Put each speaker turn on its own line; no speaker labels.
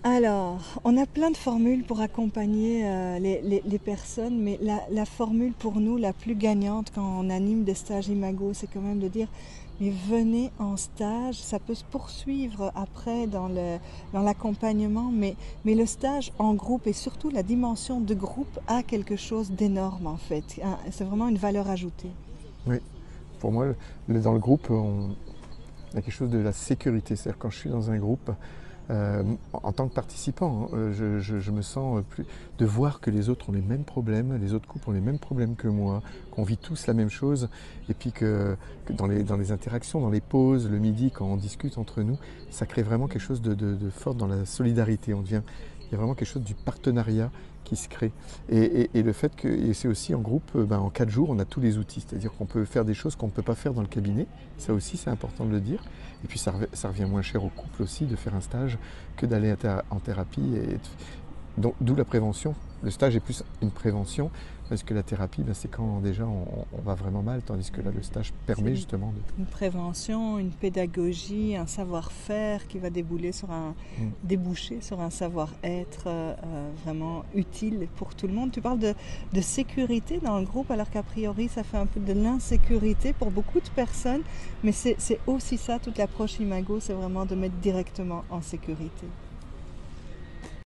Alors, on a plein de formules pour accompagner les personnes, mais la formule pour nous la plus gagnante quand on anime des stages Imago, c'est quand même de dire, mais venez en stage, ça peut se poursuivre après dans l'accompagnement, mais le stage en groupe et surtout la dimension de groupe a quelque chose d'énorme en fait. C'est vraiment une valeur ajoutée.
Oui, pour moi, dans le groupe, il y a quelque chose de la sécurité. C'est-à-dire quand je suis dans un groupe, en tant que participant, hein, je me sens plus de voir que les autres ont les mêmes problèmes, les autres couples ont les mêmes problèmes que moi, qu'on vit tous la même chose, et puis que dans les interactions, dans les pauses, le midi, quand on discute entre nous, ça crée vraiment quelque chose de fort dans la solidarité. Il y a vraiment quelque chose du partenariat qui se crée. Et le fait que, et c'est aussi en groupe, en 4 jours, on a tous les outils, c'est-à-dire qu'on peut faire des choses qu'on ne peut pas faire dans le cabinet, ça aussi c'est important de le dire. Et puis ça revient moins cher au couple aussi de faire un stage que d'aller en thérapie. Donc, d'où la prévention. Le stage est plus une prévention, parce que la thérapie, c'est quand déjà on va vraiment mal, tandis que là le stage permet justement de...
Une prévention, une pédagogie, un savoir-faire qui va déboucher sur un savoir-être vraiment utile pour tout le monde. Tu parles de sécurité dans le groupe, alors qu'a priori ça fait un peu de l'insécurité pour beaucoup de personnes, mais c'est aussi ça, toute l'approche Imago, c'est vraiment de mettre directement en sécurité.